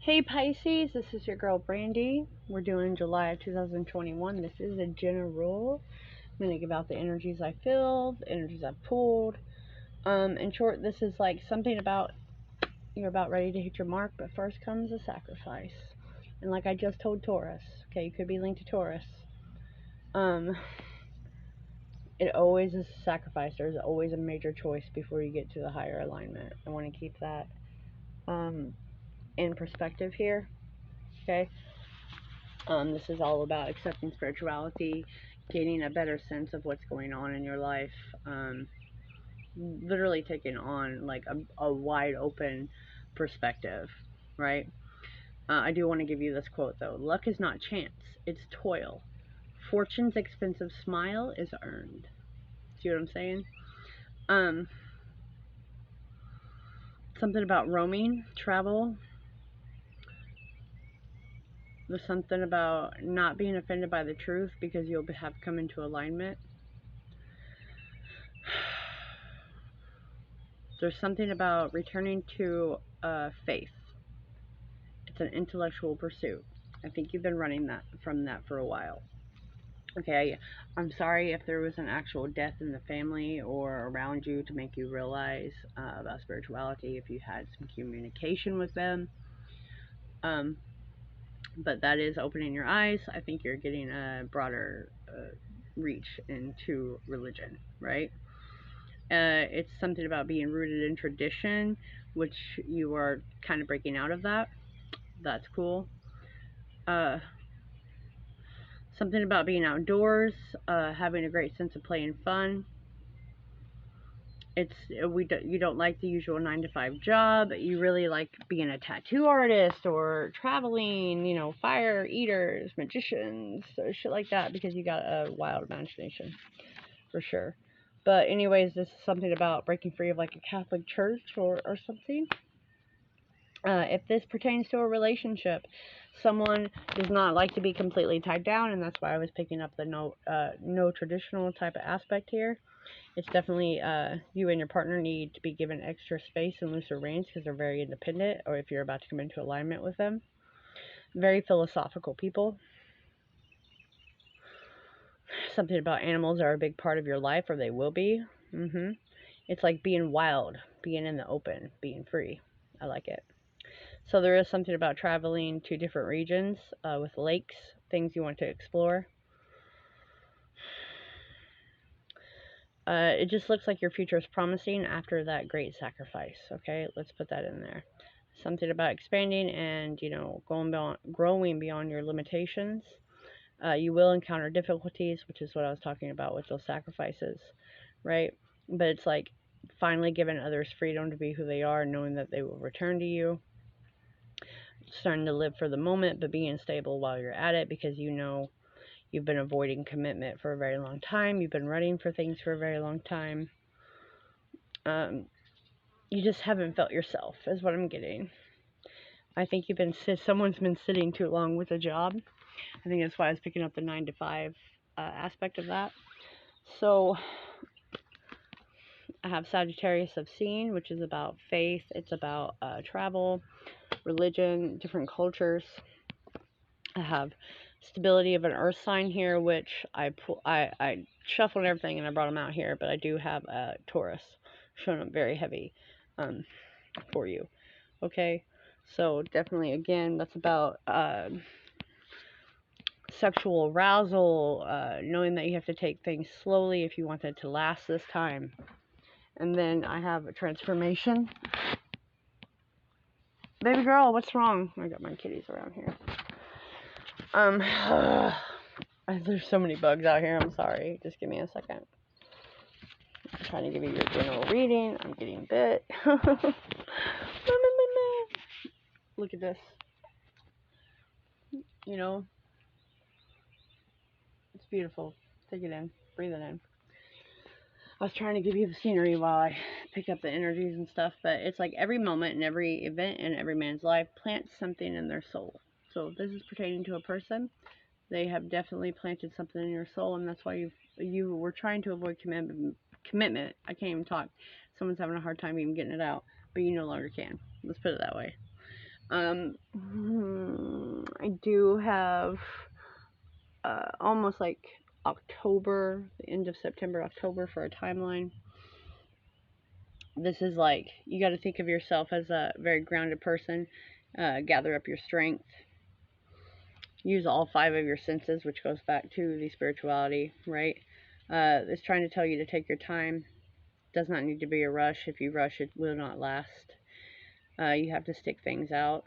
Hey Pisces, this is your girl Brandy. We're doing July of 2021. This is a general. I'm going to give out the energies I feel, the energies I've pulled. In short, this is like something about you're about ready to hit your mark, but first comes a sacrifice. And like I just told Taurus, okay, you could be linked to Taurus. Um, it always is a sacrifice. There's always a major choice before you get to the higher alignment. I want to keep that in perspective here, okay? This is all about accepting spirituality, gaining a better sense of what's going on in your life, literally taking on like a wide open perspective, right? I do want to give you this quote though. Luck is not chance, it's toil. Fortune's expensive smile is earned. See what I'm saying? Um, Something about roaming, travel. There's something about not being offended by the truth because you'll have come into alignment. There's something about returning to faith. It's an intellectual pursuit. I think you've been running from that for a while. Okay, I'm sorry if there was an actual death in the family or around you to make you realize about spirituality, if you had some communication with them. But that is opening your eyes. I think you're getting a broader reach into religion, right? It's something about being rooted in tradition, which you are kind of breaking out of that. That's cool. Uh, Something about being outdoors, having a great sense of play and fun. It's you don't like the usual 9 to 5 job. You really like being a tattoo artist or traveling. Fire eaters, magicians, or shit like that because you got a wild imagination for sure. But anyways, this is something about breaking free of like a Catholic church or something. If this pertains to a relationship, someone does not like to be completely tied down, and that's why I was picking up the no traditional type of aspect here. It's definitely you and your partner need to be given extra space and looser reins because they're very independent, or if you're about to come into alignment with them. Very philosophical people. Something about animals are a big part of your life, or they will be. It's like being wild, being in the open, being free. I like it. So there is something about traveling to different regions with lakes, things you want to explore. It just looks like your future is promising after that great sacrifice. Okay, let's put that in there. Something about expanding and growing beyond your limitations. You will encounter difficulties, which is what I was talking about with those sacrifices, right? But it's like finally giving others freedom to be who they are, knowing that they will return to you. Starting to live for the moment, but being stable while you're at it because you've been avoiding commitment for a very long time. You've been running for things for a very long time. You just haven't felt yourself, is what I'm getting. I think someone's been sitting too long with a job. I think that's why I was picking up the 9 to 5 aspect of that. So I have Sagittarius of Seeing, which is about faith. It's about travel, religion, different cultures. I have stability of an earth sign here, which I shuffled everything and I brought them out here, but I do have a Taurus showing up very heavy for you. Okay, so definitely, again, that's about sexual arousal, knowing that you have to take things slowly if you want it to last this time. And then I have a transformation. Baby girl, what's wrong? I got my kitties around here. There's so many bugs out here. I'm sorry. Just give me a second. I'm trying to give you your general reading. I'm getting bit. Look at this. It's beautiful. Take it in. Breathe it in. I was trying to give you the scenery while I pick up the energies and stuff, but it's like every moment and every event in every man's life plants something in their soul. So if this is pertaining to a person, they have definitely planted something in your soul, and that's why you were trying to avoid commitment. I can't even talk. Someone's having a hard time even getting it out, but you no longer can. Let's put it that way. I do have almost like October, the end of September, October for a timeline. This is like, you got to think of yourself as a very grounded person. Gather up your strength. Use all 5 of your senses, which goes back to the spirituality, right? It's trying to tell you to take your time. Does not need to be a rush. If you rush, it will not last. You have to stick things out.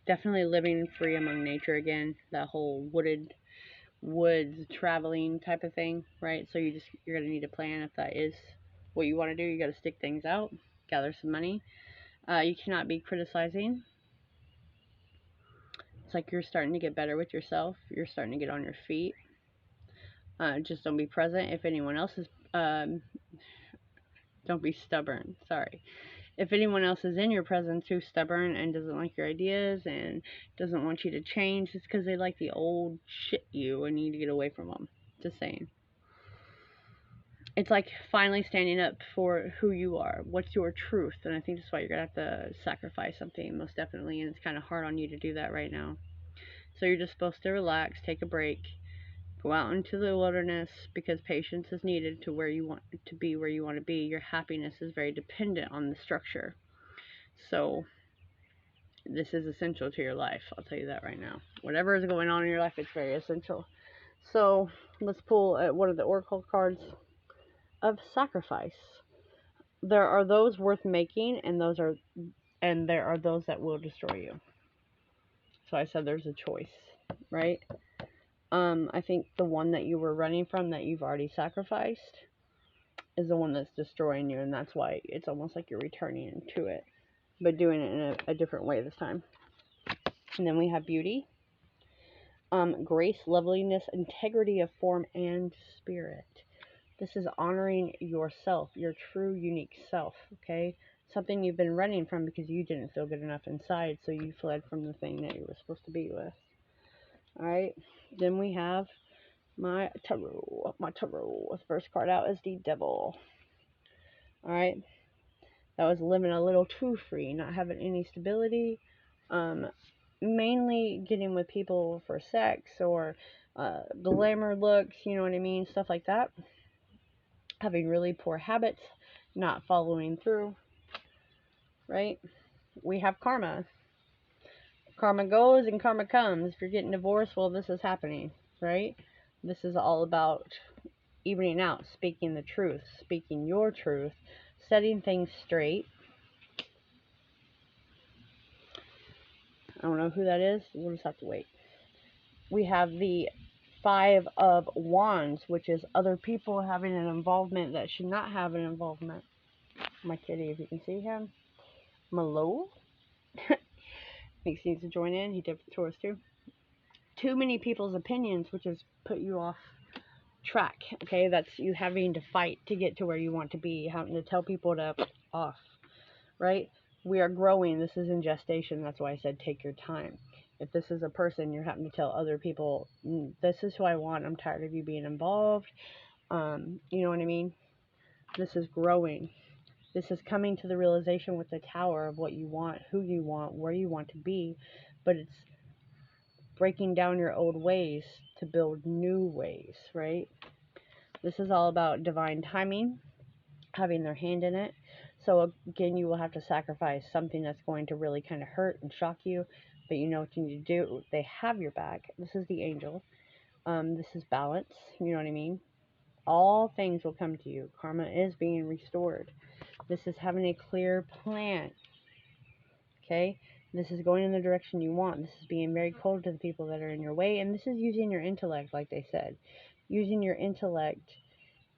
Definitely living free among nature again. That whole woods traveling type of thing, right? So you're gonna need a plan if that is what you want to do. You got to stick things out, gather some money. You cannot be criticizing. It's like you're starting to get better with yourself. You're starting to get on your feet. Just don't be present. If anyone else is, don't be stubborn. Sorry. If anyone else is in your presence who's stubborn and doesn't like your ideas and doesn't want you to change, it's because they like the old shit you and you need to get away from them. Just saying. It's like finally standing up for who you are. What's your truth? And I think that's why you're going to have to sacrifice something, most definitely. And it's kind of hard on you to do that right now. So you're just supposed to relax, take a break, go out into the wilderness, because patience is needed to where you want to be, where you want to be. Your happiness is very dependent on the structure. So this is essential to your life. I'll tell you that right now. Whatever is going on in your life, it's very essential. So let's pull one of the oracle cards of sacrifice. There are those worth making, and there are those that will destroy you. So I said there's a choice, right? I think the one that you were running from, that you've already sacrificed, is the one that's destroying you, and that's why it's almost like you're returning to it, but doing it in a different way this time. And then we have beauty, grace, loveliness, integrity of form and spirit. This is honoring yourself, your true, unique self, okay? Something you've been running from because you didn't feel good enough inside, so you fled from the thing that you were supposed to be with. Alright, then we have my tarot. The first card out is the Devil. Alright, that was living a little too free, not having any stability, mainly getting with people for sex or glamour looks, you know what I mean, stuff like that. Having really poor habits, not following through, right? We have karma. Karma goes and karma comes. If you're getting divorced, well, this is happening, right? This is all about evening out, speaking the truth, speaking your truth, setting things straight. I don't know who that is. We'll just have to wait. We have the 5 of Wands, which is other people having an involvement that should not have an involvement. My kitty, if you can see him. Malo. Thinks he needs to join in. He did for Taurus too. Too many people's opinions, which has put you off track. Okay, that's you having to fight to get to where you want to be, having to tell people to off, right? We are growing. This is in gestation. That's why I said take your time. If this is a person, you're having to tell other people, this is who I want. I'm tired of you being involved. You know what I mean? This is growing. This is coming to the realization with the Tower of what you want, who you want, where you want to be. But it's breaking down your old ways to build new ways, right? This is all about divine timing, having their hand in it. So again, you will have to sacrifice something that's going to really kind of hurt and shock you, but you know what you need to do. They have your back. This is the angel. This is balance. You know what I mean? All things will come to you. Karma is being restored. This is having a clear plan. Okay? This is going in the direction you want. This is being very cold to the people that are in your way. And this is using your intellect, like they said. Using your intellect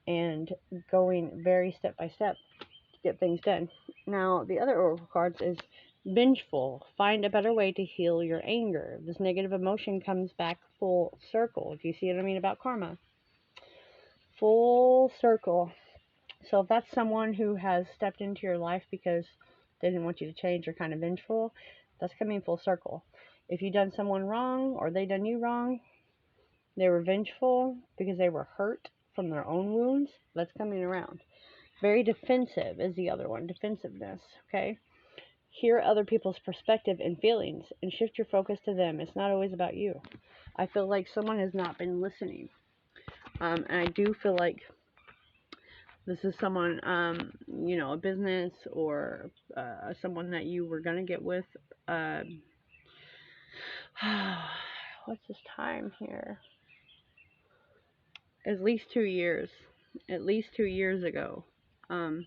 and going very step by step to get things done. Now, the other oracle cards is vengeful. Find a better way to heal your anger. This negative emotion comes back full circle. Do you see what I mean about karma? Full circle. So if that's someone who has stepped into your life because they didn't want you to change or kind of vengeful, that's coming full circle. If you done someone wrong or they done you wrong, they were vengeful because they were hurt from their own wounds, that's coming around. Very defensive is the other one, defensiveness, okay? Hear other people's perspective and feelings and shift your focus to them. It's not always about you. I feel like someone has not been listening. And I do feel like this is someone, you know, a business or someone that you were going to get with. What's this time here? At least 2 years. At least 2 years ago. 9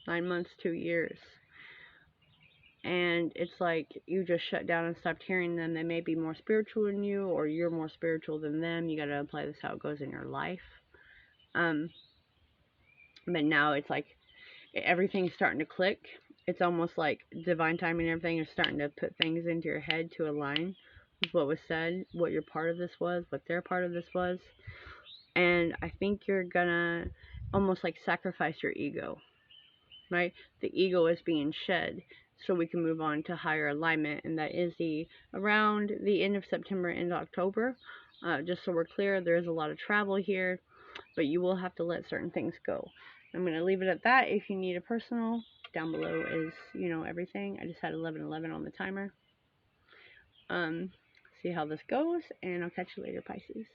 months, 2 years. And it's like you just shut down and stopped hearing them. They may be more spiritual than you, or you're more spiritual than them. You got to apply this how it goes in your life. But now it's like everything's starting to click. It's almost like divine timing and everything is starting to put things into your head to align with what was said, what your part of this was, what their part of this was. And I think you're gonna almost like sacrifice your ego, right? The ego is being shed so we can move on to higher alignment, and that is around the end of September, end of October. Just so we're clear, there is a lot of travel here, but you will have to let certain things go. I'm going to leave it at that. If you need a personal, down below is, you know, everything. I just had 11:11 on the timer. See how this goes, and I'll catch you later, Pisces.